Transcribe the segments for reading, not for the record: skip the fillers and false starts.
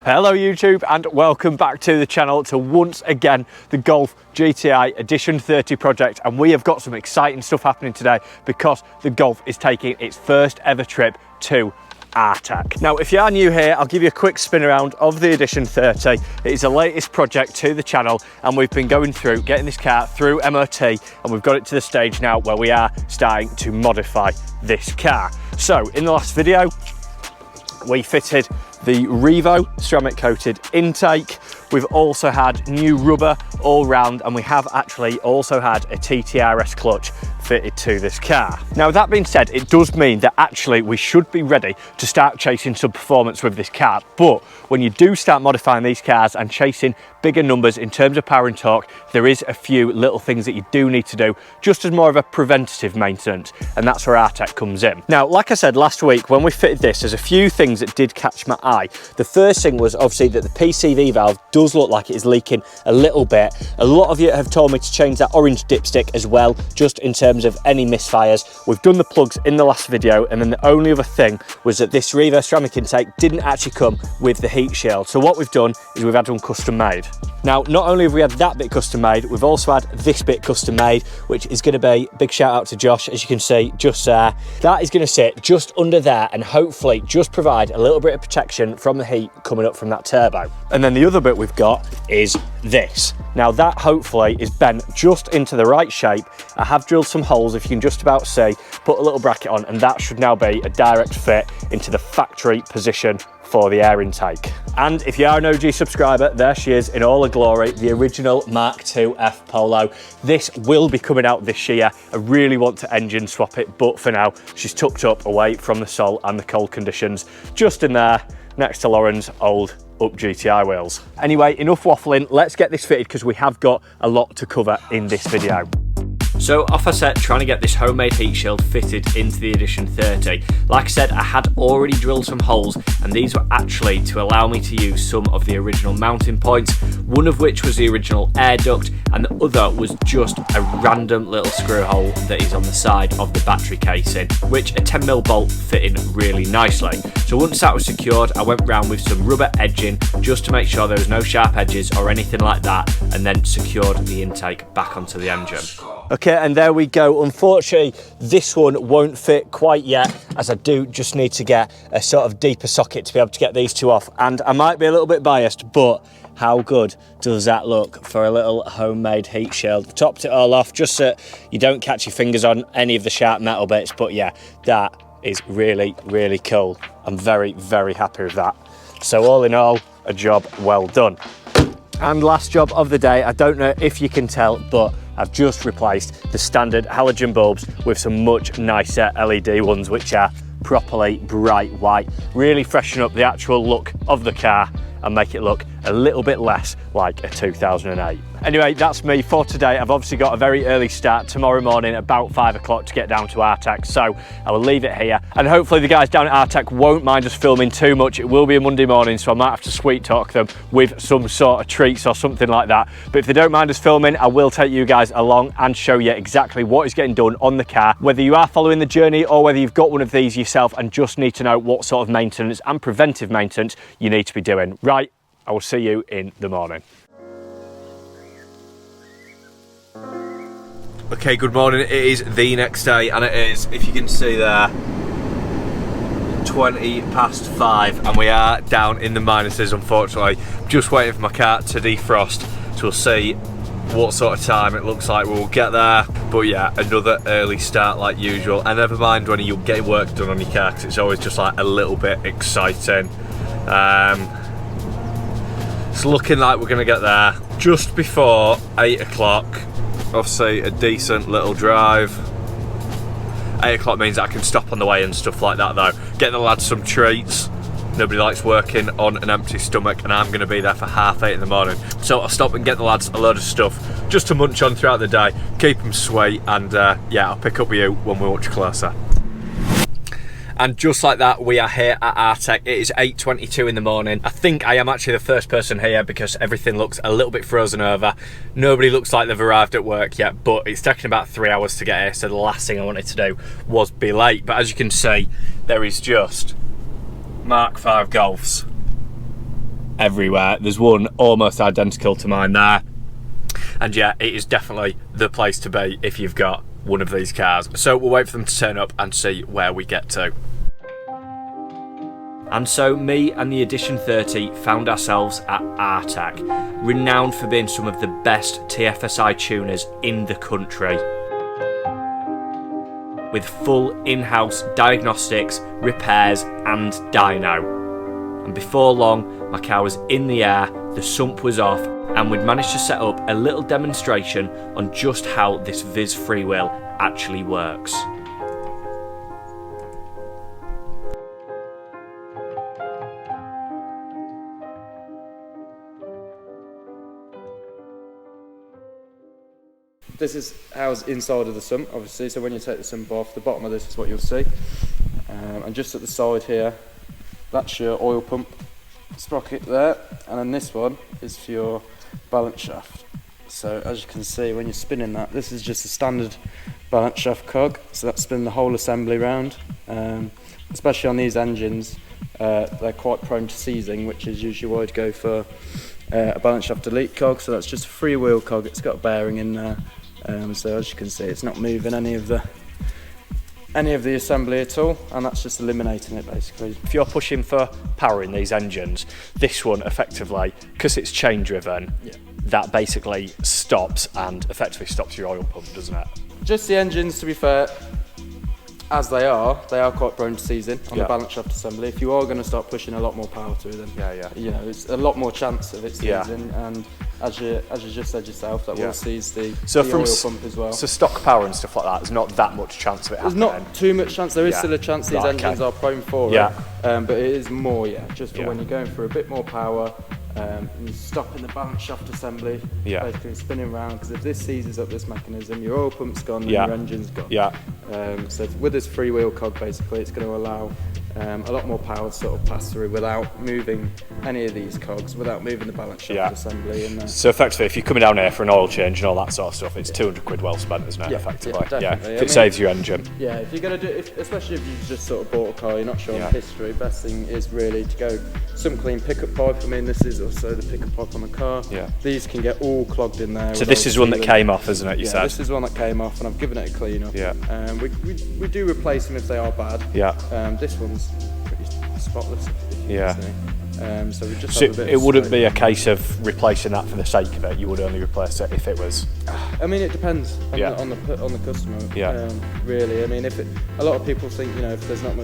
Hello YouTube and welcome back to the channel to once again the Golf GTI Edition 30 project, and we have got some exciting stuff happening today because the Golf is taking its first ever trip to Artec. Now if you are new here, I'll give you a quick spin around of the Edition 30. It is the latest project to the channel and we've been going through getting this car through MOT, and we've got it to the stage now where we are starting to modify this car. So in the last video we fitted the Revo ceramic coated intake. We've also had new rubber all round, and we have actually also had a TTRS clutch fitted to this car. Now that being said, it does mean that actually we should be ready to start chasing some performance with this car, but when you do start modifying these cars and chasing bigger numbers in terms of power and torque, there is a few little things that you do need to do just as more of a preventative maintenance, and that's where Artec comes in. Now like I said last week when we fitted this, there's a few things that did catch my eye. The first thing was obviously that the PCV valve does look like it is leaking a little bit. A lot of you have told me to change that orange dipstick as well, just in terms of any misfires. We've done the plugs in the last video, and then the only other thing was that this Revo ceramic intake didn't actually come with the heat shield. So what we've done is we've had one custom made. Now not only have we had that bit custom made, we've also had this bit custom made, which is going to be big shout out to Josh, as you can see just there. That is going to sit just under there and hopefully just provide a little bit of protection from the heat coming up from that turbo. And then the other bit we've got is this. Now that hopefully is bent just into the right shape. I have drilled some holes, if you can just about see, put a little bracket on, and that should now be a direct fit into the factory position for the air intake. And if you are an OG subscriber, there she is in all her glory, the original Mark II F Polo. This will be coming out this year. I really want to engine swap it, but for now she's tucked up away from the sol and the cold conditions, just in there next to Lauren's old up GTI wheels. Anyway, enough waffling, let's get this fitted because we have got a lot to cover in this video. So off I set trying to get this homemade heat shield fitted into the Edition 30. Like I said, I had already drilled some holes, and these were actually to allow me to use some of the original mounting points, one of which was the original air duct and the other was just a random little screw hole that is on the side of the battery casing, which a 10mm bolt fit in really nicely. So once that was secured, I went round with some rubber edging just to make sure there was no sharp edges or anything like that, and then secured the intake back onto the engine. Okay, and there we go. Unfortunately, this one won't fit quite yet, as I do just need to get a sort of deeper socket to be able to get these two off. And I might be a little bit biased, but how good does that look for a little homemade heat shield? Topped it all off just so you don't catch your fingers on any of the sharp metal bits, but yeah, that is really, really cool. I'm very, very happy with that. So all in all, a job well done. And last job of the day, I don't know if you can tell, but I've just replaced the standard halogen bulbs with some much nicer LED ones, which are properly bright white. Really freshen up the actual look of the car and make it look a little bit less like a 2008. Anyway, that's me for today. I've obviously got a very early start tomorrow morning, about 5 o'clock, to get down to Artec, so I will leave it here. And hopefully the guys down at Artec won't mind us filming too much. It will be a Monday morning, so I might have to sweet talk them with some sort of treats or something like that. But if they don't mind us filming, I will take you guys along and show you exactly what is getting done on the car, whether you are following the journey or whether you've got one of these yourself and just need to know what sort of maintenance and preventive maintenance you need to be doing. Right, I will see you in the morning. Okay, good morning. It is the next day, and it is, if you can see there, 20 past 5, and we are down in the minuses, unfortunately. Just waiting for my car to defrost, so we'll see what sort of time it looks like we'll get there. But yeah, another early start like usual, and never mind when you're getting work done on your car, because it's always just like a little bit exciting. It's looking like we're gonna get there just before 8 o'clock. Obviously a decent little drive. 8 o'clock means that I can stop on the way and stuff like that though. Get the lads some treats. Nobody likes working on an empty stomach, and I'm going to be there for 8:30 in the morning. So I'll stop and get the lads a load of stuff just to munch on throughout the day, keep them sweet, and yeah, I'll pick up with you when we're much closer. And just like that, we are here at Artec. It is 8:22 in the morning. I think I am actually the first person here because everything looks a little bit frozen over. Nobody looks like they've arrived at work yet, but it's taken about 3 hours to get here, so the last thing I wanted to do was be late. But as you can see, there is just Mark 5 Golfs everywhere. There's one almost identical to mine there. And yeah, it is definitely the place to be if you've got one of these cars. So we'll wait for them to turn up and see where we get to. And so me and the Edition 30 found ourselves at Artec, renowned for being some of the best TFSI tuners in the country. With full in-house diagnostics, repairs and dyno. And before long, my car was in the air, the sump was off, and we'd managed to set up a little demonstration on just how this Viz freewheel actually works. This is how's inside of the sump, obviously, so when you take the sump off, the bottom of this is what you'll see. And just at the side here, that's your oil pump sprocket there, and then this one is for your balance shaft. So as you can see, when you're spinning that, this is just a standard balance shaft cog, so that's spinning the whole assembly round. Especially on these engines, they're quite prone to seizing, which is usually why I'd go for a balance shaft delete cog. So that's just a freewheel cog, it's got a bearing in there. So as you can see, it's not moving any of the assembly at all, and that's just eliminating it basically. If you're pushing for power in these engines, this one effectively, because it's chain driven, that basically stops and effectively stops your oil pump, doesn't it? Just the engines, to be fair, as they are quite prone to seizing on the balance shaft assembly. If you are going to start pushing a lot more power through them, you know, it's a lot more chance of it seizing, and as you just said yourself, that will seize the oil pump as well. So stock power and stuff like that, there's not that much chance of it happening. There's not too much chance. There is still a chance these engines are prone for it, but it is more, just for when you're going for a bit more power. And stopping the balance shaft assembly, basically spinning around, because if this seizes up this mechanism, your oil pump's gone and your engine's gone. So with this freewheel cog, basically, it's going to allow a lot more power to sort of pass through without moving any of these cogs, without moving the balance shaft assembly. And, so effectively, if you're coming down here for an oil change and all that sort of stuff, it's 200 quid well spent, isn't it? Effectively, if it saves your engine. Yeah, if you're going to do, especially if you've just sort of bought a car, you're not sure on the history. Best thing is really to go some clean pickup pipe. I mean, this is also the pickup pipe on the car. These can get all clogged in there. So this is one that came off, isn't it? You said this is one that came off, and I've given it a clean up. We do replace them if they are bad. This one's pretty spotless. So we just have a bit. It wouldn't be a case of replacing that for the sake of it. You would only replace it if it was. I mean, it depends on the customer. Really, I mean, a lot of people think, you know, if there's not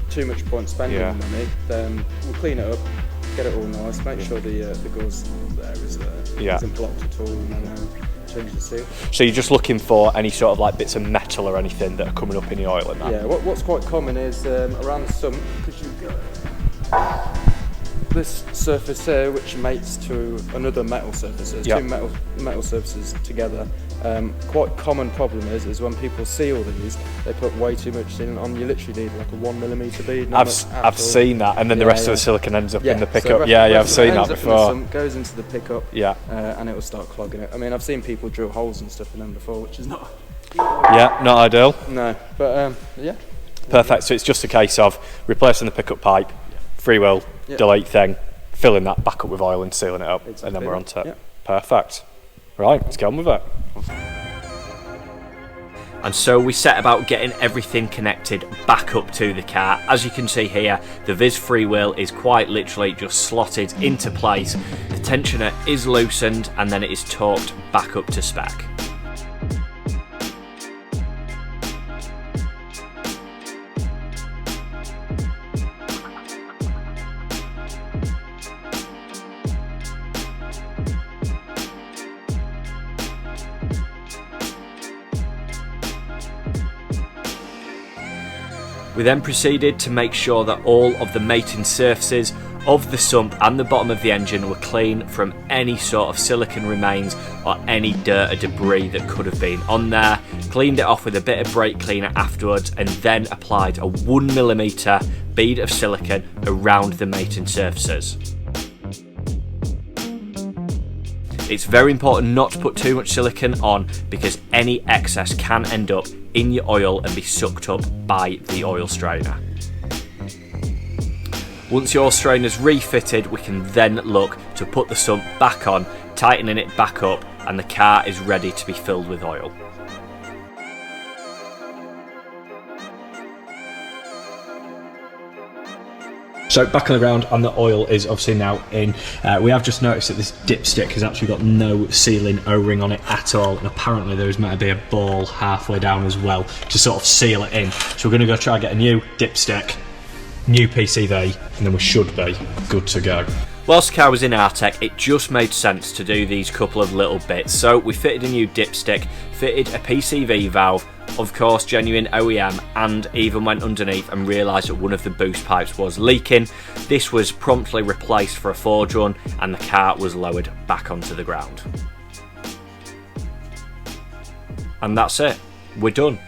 too much point spending money, then we'll clean it up, get it all nice, make sure the gauze there isn't blocked at all, and then change the seal. So you're just looking for any sort of like bits of metal or anything that are coming up in the oil and that? Yeah, what's quite common is around the sump, because you've got this surface here which mates to another metal surface. So two metal surfaces together. Quite common problem is when people seal these, they put way too much sealant on. You literally need like a 1mm bead. I've seen that, and then the rest of the silicon ends up in the pickup. So I've seen that before. In the sump, goes into the pickup, and it will start clogging it. I mean, I've seen people drill holes and stuff in them before, which is not. Not ideal. No, but Perfect. So it's just a case of replacing the pickup pipe, freewheel delete thing, filling that back up with oil and sealing it up, and then we're on to it. Perfect. Right, let's get on with it. And so we set about getting everything connected back up to the car. As you can see here, the Viz freewheel is quite literally just slotted into place. The tensioner is loosened, and then it is torqued back up to spec. We then proceeded to make sure that all of the mating surfaces of the sump and the bottom of the engine were clean from any sort of silicon remains or any dirt or debris that could have been on there. Cleaned it off with a bit of brake cleaner afterwards, and then applied a 1mm bead of silicon around the mating surfaces. It's very important not to put too much silicon on, because any excess can end up in your oil and be sucked up by the oil strainer. Once your strainer's refitted, we can then look to put the sump back on, tightening it back up, and the car is ready to be filled with oil. So back on the ground, and the oil is obviously now in. We have just noticed that this dipstick has actually got no sealing O-ring on it at all, and apparently there is meant to be a ball halfway down as well to sort of seal it in. So we're going to go try and get a new dipstick, new PCV, and then we should be good to go. Whilst the car was in Artec, it just made sense to do these couple of little bits. So we fitted a new dipstick, fitted a PCV valve, of course genuine OEM, and even went underneath and realised that one of the boost pipes was leaking. This was promptly replaced for a forge run, and the car was lowered back onto the ground. And that's it, we're done.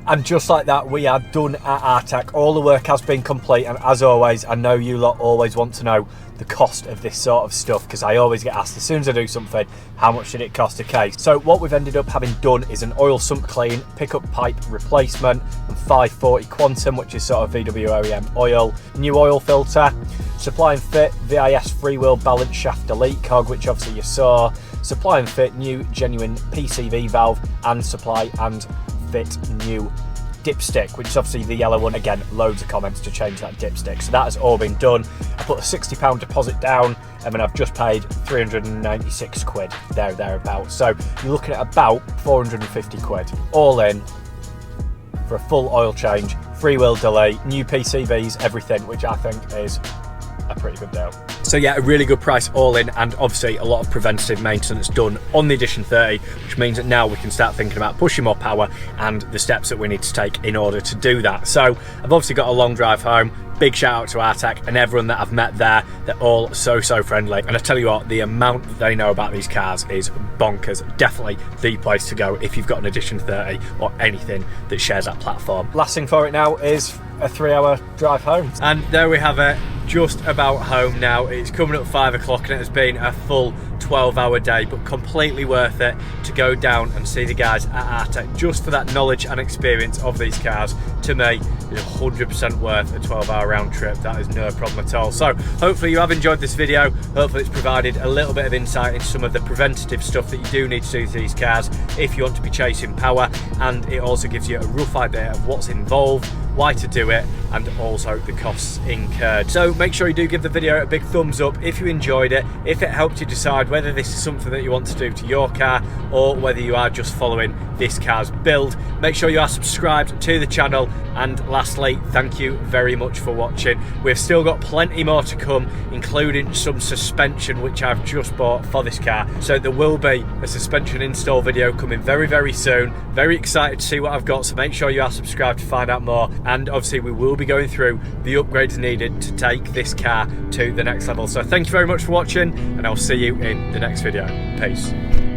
And just like that, we are done at Artec. All the work has been complete, and as always, I know you lot always want to know the cost of this sort of stuff, because I always get asked as soon as I do something, how much did it cost a case? So what we've ended up having done is an oil sump clean, pickup pipe replacement, and 540 Quantum, which is sort of VW OEM oil, new oil filter, supply and fit VIS freewheel balance shaft delete cog, which obviously you saw, supply and fit new genuine PCV valve, and supply and fit new dipstick, which is obviously the yellow one. Again, loads of comments to change that dipstick, so that has all been done. I put a £60 deposit down, and then I've just paid 396 quid, thereabouts. So you're looking at about 450 quid all in for a full oil change, freewheel delay, new PCVs, everything, which I think is a pretty good deal. So yeah, a really good price all in, and obviously a lot of preventative maintenance done on the Edition 30, which means that now we can start thinking about pushing more power and the steps that we need to take in order to do that. So I've obviously got a long drive home. Big shout out to Artec and everyone that I've met there. They're all so friendly, and I tell you what, the amount that they know about these cars is bonkers. Definitely the place to go if you've got an Edition 30 or anything that shares that platform. Last thing for it now is a 3-hour drive home, and there we have it, just about home now. It's coming up 5 o'clock, and it has been a full 12-hour day, but completely worth it to go down and see the guys at Artec just for that knowledge and experience of these cars. To me, is 100% worth a 12-hour round trip. That is no problem at all. So hopefully you have enjoyed this video. Hopefully it's provided a little bit of insight into some of the preventative stuff that you do need to do to these cars if you want to be chasing power, and it also gives you a rough idea of what's involved, why to do it, and also the costs incurred. So make sure you do give the video a big thumbs up if you enjoyed it, if it helped you decide whether this is something that you want to do to your car, or whether you are just following this car's build. Make sure you are subscribed to the channel, and lastly, thank you very much for watching. We've still got plenty more to come, including some suspension which I've just bought for this car. So there will be a suspension install video coming very soon. Very excited to see what I've got, so make sure you are subscribed to find out more. And obviously we will be going through the upgrades needed to take this car to the next level. So thank you very much for watching, and I'll see you in the next video. Peace.